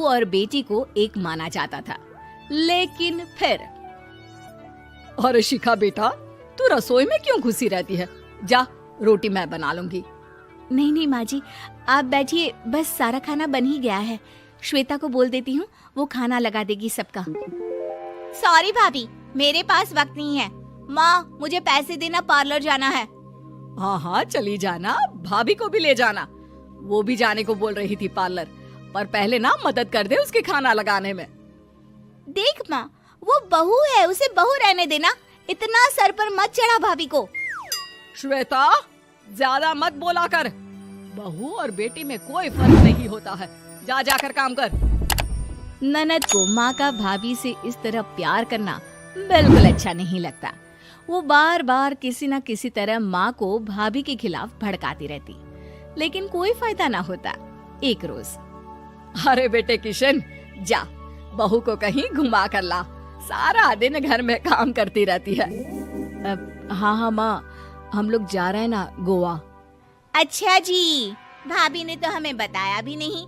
और बेटी को एक माना जाता था। लेकिन फिर अरे शिखा बेटा, तू रसोई में क्यों घुसी रहती है? जा, रोटी मैं बना लूंगी। नहीं नहीं माँ जी, आप बैठिए, बस सारा खाना बन ही गया है। श्वेता को बोल देती हूँ, वो खाना लगा देगी सबका। सॉरी भाभी, मेरे पास वक्त नहीं है। माँ, मुझे पैसे देना, पार्लर जाना है। हाँ हाँ चली जाना, भाभी को भी ले जाना। वो भी जाने को बोल रही थी पार्लर, पर पहले ना मदद कर दे उसके खाना लगाने में। देख माँ, वो बहू है, उसे बहू रहने देना। इतना सर पर मत चढ़ा भाभी को। श्वेता, ज्यादा मत बोला कर। बहू और बेटी में कोई फर्क नहीं होता है। जा जाकर काम कर। ननद को माँ का भाभी से इस तरह प्यार करना बिल्कुल अच्छा नहीं लगता। वो बार बार किसी न किसी तरह माँ को भाभी के खिलाफ भड़काती रहती, लेकिन कोई फायदा ना होता। एक रोज, अरे बेटे किशन, जा बहू को कहीं घुमा कर ला। सारा दिन घर में काम करती रहती है। हाँ हाँ माँ, हम लोग जा रहे हैं ना गोवा। अच्छा जी, भाभी ने तो हमें बताया भी नहीं।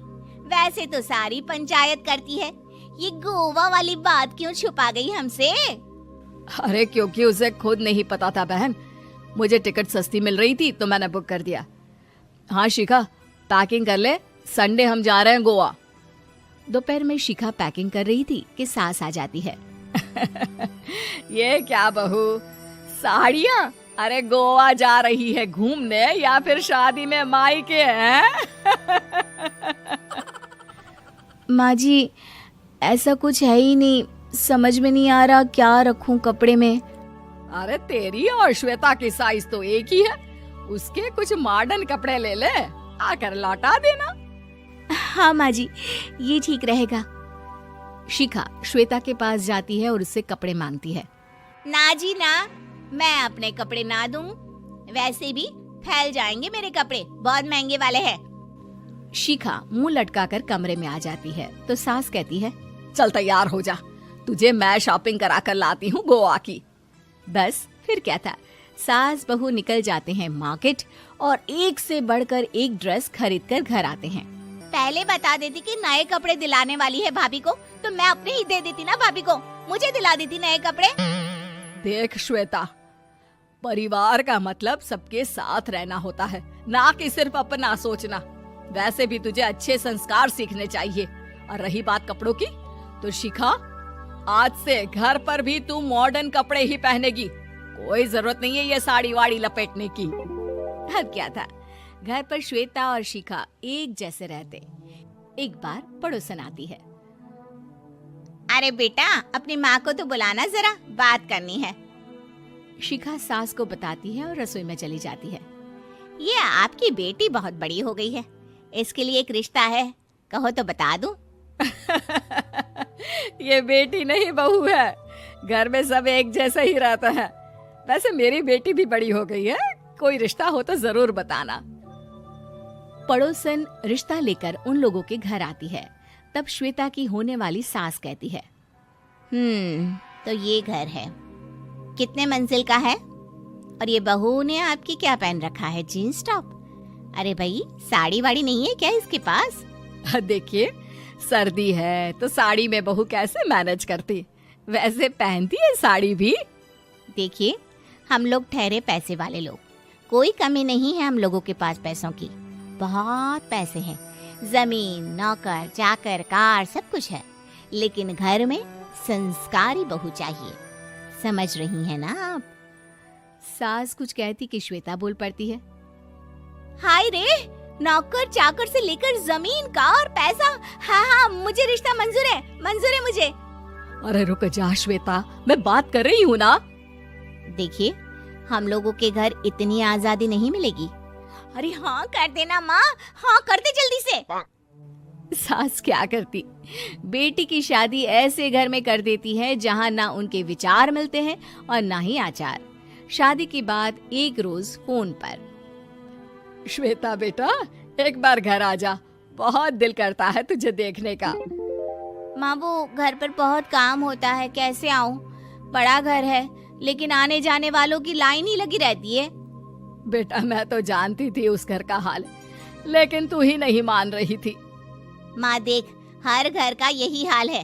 वैसे तो सारी पंचायत करती है, ये गोवा वाली बात क्यों छुपा गई हमसे? अरे क्योंकि उसे खुद नहीं पता था बहन। मुझे टिकट सस्ती मिल रही थी तो मैंने बुक कर दिया। हाँ शिखा, पैकिंग कर ले, संडे हम जा रहे हैं गोवा। दोपहर में शिखा पैकिंग कर रही थी कि सास आ जाती है। ये क्या बहू, साड़ियाँ? अरे गोवा जा रही है घूमने या फिर शादी में मायके हैं? माँ जी, ऐसा कुछ है ही नहीं, समझ में नहीं आ रहा क्या रखूं कपड़े में। अरे तेरी और श्वेता की साइज तो एक ही है। उसके कुछ मॉडर्न कपड़े ले ले, आकर लौटा देना। हाँ माँ जी, ये ठीक रहेगा। शिखा श्वेता के पास जाती है और उससे कपड़े मांगती है। ना जी ना, मैं अपने कपड़े ना दूं, वैसे भी फैल जाएंगे मेरे कपड़े, बहुत महंगे वाले हैं। शिखा मुंह लटकाकर कमरे में आ जाती है तो सास कहती है, चल तैयार हो जा, तुझे मैं शॉपिंग करा कर लाती हूँ गोवा की। बस फिर क्या था, सास बहू निकल जाते हैं मार्केट और एक से बढ़कर एक ड्रेस खरीद कर घर आते हैं। पहले बता देती कि नए कपड़े दिलाने वाली है भाभी को, तो मैं अपने ही दे देती ना भाभी को, मुझे दिला देती नए कपड़े। देख श्वेता, परिवार का मतलब सबके साथ रहना होता है, ना कि सिर्फ अपना सोचना। वैसे भी तुझे अच्छे संस्कार सीखने चाहिए। और रही बात कपड़ों की, तो शिखा, आज से घर पर भी तू मॉडर्न कपड़े ही पहनेगी। कोई जरूरत नहीं है ये साड़ी वाड़ी लपेटने की। अब क्या था, घर पर श्वेता और शिखा एक जैसे रहते। एक बार पड़ोसन आती है। अरे बेटा, अपनी माँ को तो बुलाना जरा, बात करनी है। शिखा सास को बताती है और रसोई में चली जाती है। ये आपकी बेटी बहुत बड़ी हो गई है, इसके लिए एक रिश्ता है, कहो तो बता दूं। ये बेटी नहीं बहू है, घर में सब एक जैसा ही रहता है। वैसे मेरी बेटी भी बड़ी हो गई है, कोई रिश्ता हो तो जरूर बताना। पड़ोसन रिश्ता लेकर उन लोगों के घर आती है। तब श्वेता की होने वाली सास कहती है, तो ये घर है, कितने मंजिल का है? और ये बहू ने आपकी क्या पहन रखा है, जीन्स टॉप? अरे भाई, साड़ी वाड़ी नहीं है क्या इसके पास? देखिए, सर्दी है तो साड़ी में बहू कैसे मैनेज करती, वैसे पहनती है साड़ी भी। देखिए, हम लोग ठहरे पैसे वाले लोग, कोई कमी नहीं है हम लोगों के पास पैसों की, बहुत पैसे हैं, जमीन, नौकर चाकर, कार, सब कुछ है, लेकिन घर में संस्कारी बहू चाहिए। समझ रही हैं ना आप? सास कुछ कहती कि श्वेता बोल पड़ती है, हाय रे, नौकर चाकर से लेकर जमीन, कार, पैसा, हाँ, मुझे रिश्ता मंजूर है मुझे। अरे रुक जा श्वेता, मैं बात कर रही हूँ ना। देखिए, हम लोगों के घर इतनी आजादी नहीं मिलेगी। अरे हाँ कर देना माँ, हाँ कर दे जल्दी से। सास क्या करती, बेटी की शादी ऐसे घर में कर देती है जहाँ ना उनके विचार मिलते हैं और ना ही आचार। शादी के बाद एक रोज फोन पर, श्वेता बेटा, एक बार घर आ जा, बहुत दिल करता है तुझे देखने का। माँ, वो घर पर बहुत काम होता है, कैसे आऊँ? बड़ा घर है, लेकिन आने जाने वालों की लाइन ही लगी रहती है। बेटा, मैं तो जानती थी उस घर का हाल, लेकिन तू ही नहीं मान रही थी। माँ देख, हर घर का यही हाल है।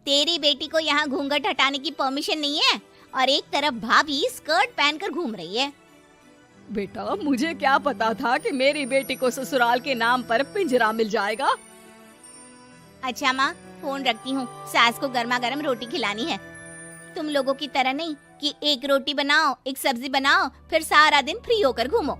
तेरी बेटी को यहाँ घूंघट हटाने की परमिशन नहीं है और एक तरफ भाभी स्कर्ट पहनकर घूम रही है। बेटा मुझे क्या पता था कि मेरी बेटी को ससुराल के नाम पर पिंजरा मिल जाएगा। अच्छा माँ, फोन रखती हूँ, सास को गर्मा गर्म रोटी खिलानी है। तुम लोगों की तरह नहीं कि एक रोटी बनाओ, एक सब्जी बनाओ, फिर सारा दिन फ्री होकर घूमो।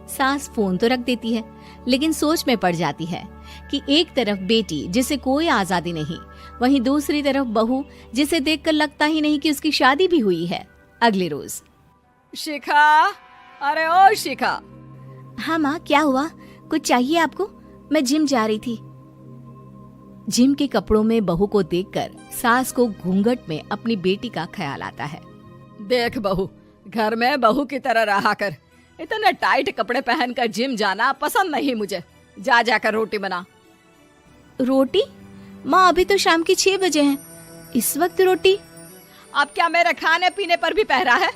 सास फोन तो रख देती है, लेकिन सोच में पड़ जाती है कि एक तरफ बेटी जिसे कोई आजादी नहीं, वहीं दूसरी तरफ बहू जिसे देखकर लगता ही नहीं कि उसकी शादी भी हुई है। अगले रोज। शिखा, अरे ओ शिखा। हाँ माँ, क्या हुआ? कुछ चाहिए आपको? मैं जिम जा रही थी। जिम के कपड़ों में बहू को देखकर सास को घूंघट में अपनी बेटी का ख्याल आता है। देख बहू, घर में बहू की तरह रहा कर। इतने टाइट कपड़े पहनकर जिम जाना पसंद नहीं मुझे। जा जाकर रोटी बना। रोटी? माँ अभी तो शाम के 6 बजे हैं, इस वक्त रोटी? अब क्या मेरे खाने पीने पर भी पहरा है?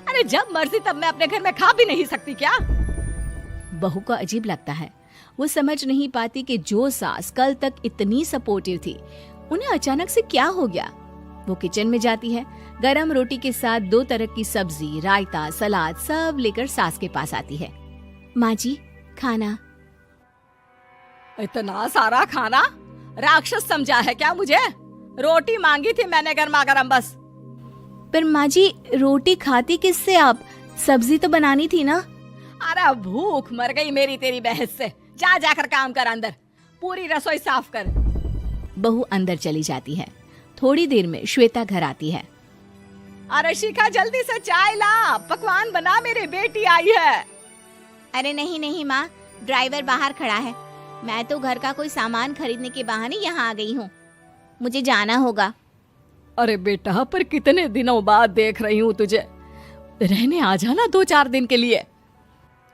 अरे जब मर्जी तब मैं अपने घर में खा भी नहीं सकती क्या? बहू को अजीब लगता है। वो समझ नहीं पाती कि जो सास कल तक इतनी सपोर्टिव थी, उन्हें अचानक से क्या हो गया। वो किचन में जाती है, गरम रोटी के साथ 2 तरह की सब्जी, रायता, सलाद सब लेकर सास के पास आती है। माँ जी, खाना। इतना सारा खाना? राक्षस समझा है क्या मुझे? रोटी मांगी थी मैंने गर्मा गर्म बस। पर माँ जी, रोटी खाती किससे आप? सब्जी तो बनानी थी ना। अरे भूख मर गई मेरी तेरी बहस से। जा जाकर काम कर, अंदर पूरी रसोई साफ कर। बहू अंदर चली जाती है। थोड़ी देर में श्वेता घर आती है। अरे शिखा, जल्दी से चाय ला, पकवान बना, मेरी बेटी आई है। अरे नहीं नहीं माँ, ड्राइवर बाहर खड़ा है। मैं तो घर का कोई सामान खरीदने के बहाने यहाँ आ गई हूँ, मुझे जाना होगा। अरे बेटा, पर कितने दिनों बाद देख रही हूँ तुझे। रहने आ जाना 2-4 दिन के लिए।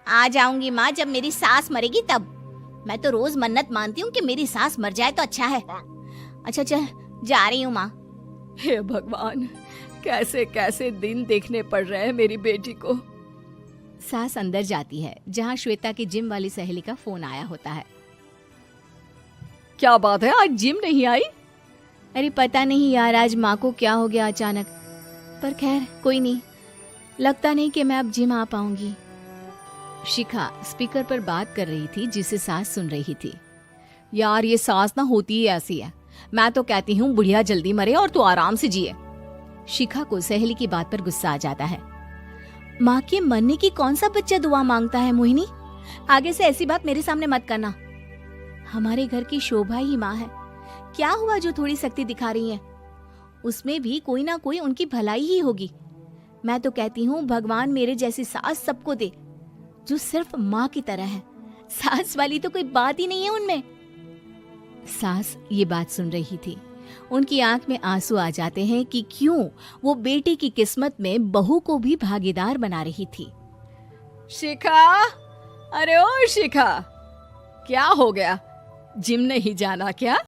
आ जाऊंगी माँ, जब मेरी सास मरेगी तब। मैं तो रोज मन्नत मानती हूँ कि मेरी सास मर जाए तो अच्छा है। अच्छा चल, जा रही हूँ माँ। हे भगवान, कैसे कैसे दिन देखने पड़ रहे हैं मेरी बेटी को। सास अंदर जाती है, जहाँ श्वेता की जिम वाली सहेली का फोन आया होता है। क्या बात है, आज जिम नहीं आई? अरे पता नहीं यार, आज माँ को क्या हो गया अचानक। पर खैर कोई नहीं, लगता नहीं कि मैं अब जिम आ पाऊंगी। शिखा स्पीकर पर बात कर रही थी, जिसे सास सुन रही थी। यार ये सास ना होती ही ऐसी है। मैं तो कहती हूँ बुढ़िया जल्दी मरे और तू आराम से जिए। शिखा को सहेली की बात पर गुस्सा आ जाता है। माँ के मरने की कौन सा बच्चा दुआ मांगता है मोहिनी? आगे से ऐसी बात मेरे सामने मत करना। हमारे घर की शोभा ही माँ है। क्या हुआ जो थोड़ी सख्ती दिखा रही है? उसमें भी कोई ना कोई उनकी भलाई ही होगी। मैं तो कहती हूँ भगवान मेरे जैसी सास सबको दे, जो सिर्फ माँ की तरह है। सास वाली तो कोई बात ही नहीं है उनमें। सास ये बात सुन रही थी। उनकी आंख में आंसू आ जाते हैं कि क्यों वो बेटी की किस्मत में बहू को भी भागीदार बना रही थी। शिखा, अरे ओ शिखा, क्या हो गया? जिम नहीं जाना क्या?